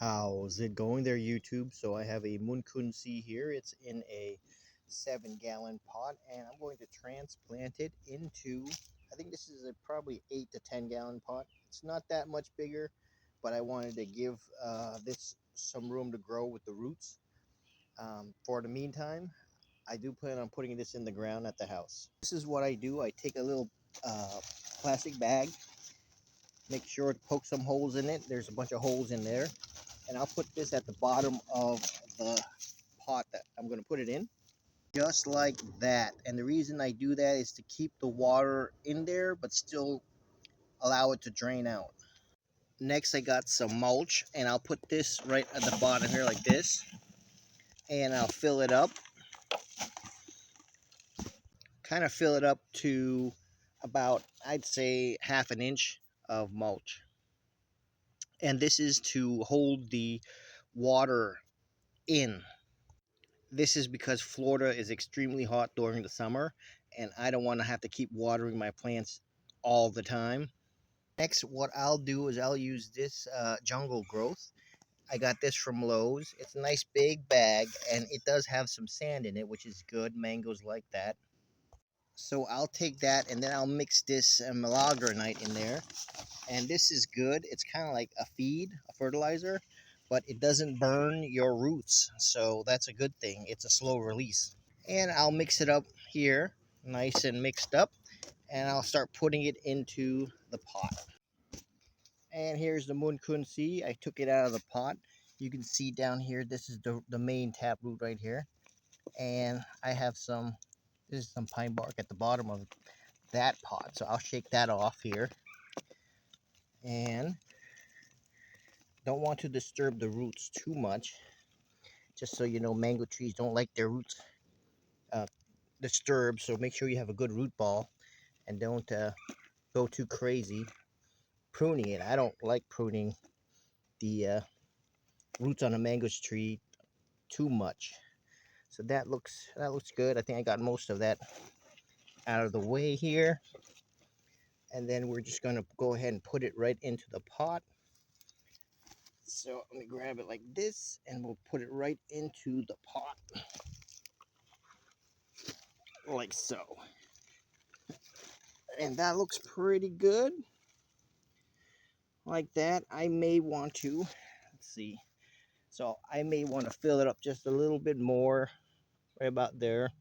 How's it going there, YouTube? So I have a Munkunsi here. It's in a 7-gallon pot, and I'm going to transplant it into, I think this is a probably 8 to 10-gallon pot. It's not that much bigger, but I wanted to give this some room to grow with the roots. For the meantime, I do plan on putting this in the ground at the house. This is what I do. I take a little plastic bag, make sure to poke some holes in it. There's a bunch of holes in there. And I'll put this at the bottom of the pot that I'm going to put it in, just like that. And the reason I do that is to keep the water in there but still allow it to drain out. Next, I got some mulch, and I'll put this right at the bottom here like this, and I'll fill it up, kind of fill it up to about, I'd say, half an inch of mulch. And this is to hold the water in. This is because Florida is extremely hot during the summer, and I don't want to have to keep watering my plants all the time. Next, what I'll do is I'll use this jungle growth. I got this from Lowe's. It's a nice big bag, and it does have some sand in it, which is good. Mangoes like that. So I'll take that, and then I'll mix this malagranite in there. And this is good. It's kind of like a feed, a fertilizer, but it doesn't burn your roots, so that's a good thing. It's a slow release. And I'll mix it up here, nice and mixed up, and I'll start putting it into the pot. And here's the Munkunsi. I took it out of the pot. You can see down here, this is the main taproot right here. And I have some, this is some pine bark at the bottom of that pot. So I'll shake that off here. And don't want to disturb the roots too much. Just so you know, mango trees don't like their roots disturbed. So make sure you have a good root ball and don't go too crazy pruning it. I don't like pruning the roots on a mango tree too much. So that looks good. I think I got most of that out of the way here. And then we're just going to go ahead and put it right into the pot. So let me grab it like this, and we'll put it right into the pot. Like so. And that looks pretty good. Like that. I may want to, let's see. So I may want to fill it up just a little bit more, right about there.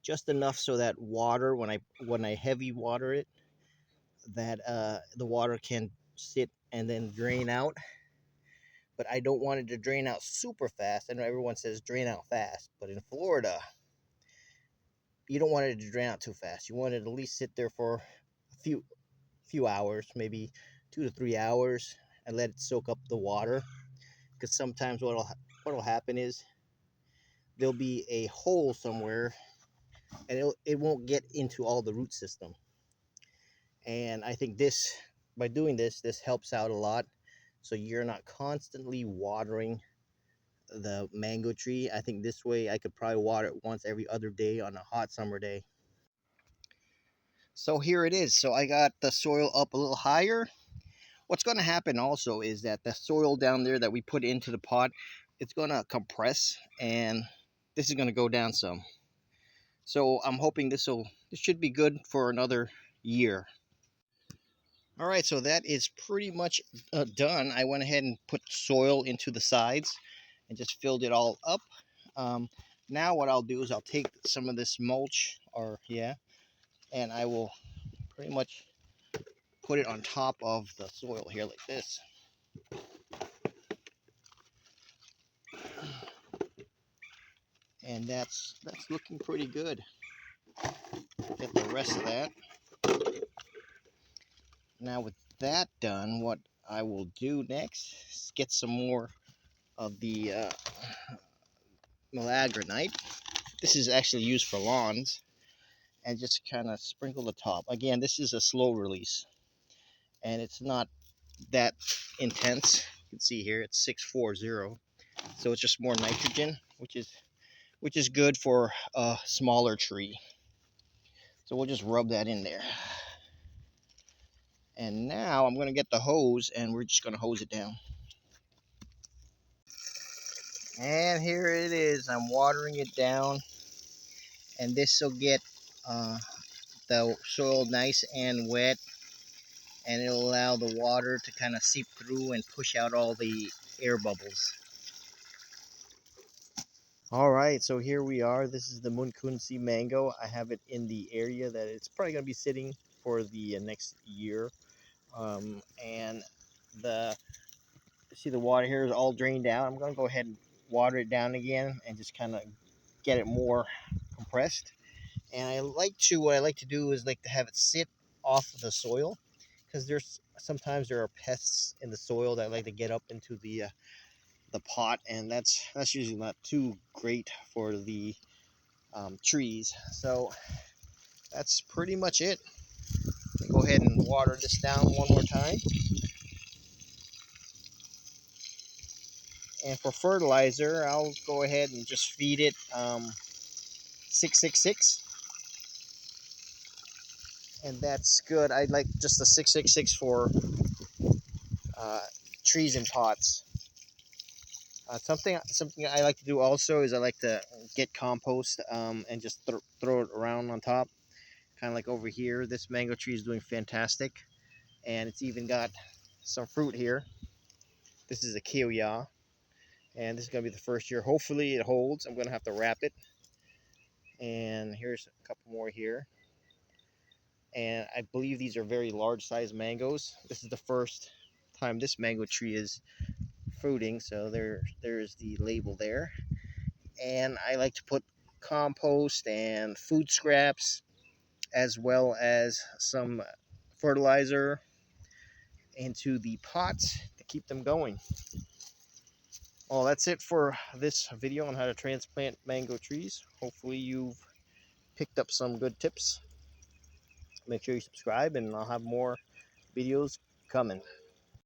Just enough so that water, when I heavy water it, that the water can sit and then drain out. But I don't want it to drain out super fast. I know everyone says drain out fast, but in Florida, you don't want it to drain out too fast. You want it to at least sit there for a few hours, maybe 2 to 3 hours, and let it soak up the water. Because sometimes what'll happen is there'll be a hole somewhere, and it won't get into all the root system. And I think by doing this helps out a lot. So you're not constantly watering the mango tree. I think this way I could probably water it once every other day on a hot summer day. So here it is. So I got the soil up a little higher. What's going to happen also is that the soil down there that we put into the pot, it's going to compress, and this is going to go down some. So I'm hoping this should be good for another year. All right, so that is pretty much done. I went ahead and put soil into the sides and just filled it all up. Now what I'll do is I'll take some of this mulch, and I will pretty much put it on top of the soil here like this. And that's looking pretty good. Get the rest of that. Now with that done, what I will do next is get some more of the malagranite. This is actually used for lawns, and just kind of sprinkle the top. Again, this is a slow release, and it's not that intense. You can see here it's 640, so it's just more nitrogen, which is good for a smaller tree. So we'll just rub that in there. And now I'm going to get the hose, and we're just going to hose it down. And here it is. I'm watering it down, and this will get the soil nice and wet, and it'll allow the water to kind of seep through and push out all the air bubbles. All right, so here we are. This is the Munkunsi mango. I have it in the area that it's probably going to be sitting for the next year. And the see the water here is all drained out. I'm going to go ahead and water it down again and just kind of get it more compressed. And what I like to do is like to have it sit off of the soil, because sometimes there are pests in the soil that like to get up into the pot, and that's usually not too great for the trees. So that's pretty much it. Go ahead and water this down one more time. And for fertilizer, I'll go ahead and just feed it 666. And that's good. I like just the 666 for uh, trees and pots. Something I like to do also is I like to get compost and just throw it around on top, kind of like over here. This mango tree is doing fantastic, and it's even got some fruit here. This is a kiwiya, and this is gonna be the first year. Hopefully it holds. I'm gonna have to wrap it, and here's a couple more here. And I believe these are very large size mangoes. This is the first time this mango tree is fruiting, so there's the label there. And I like to put compost and food scraps, as well as some fertilizer, into the pots to keep them going. Well, that's it for this video on how to transplant mango trees. Hopefully you've picked up some good tips. Make sure you subscribe, and I'll have more videos coming.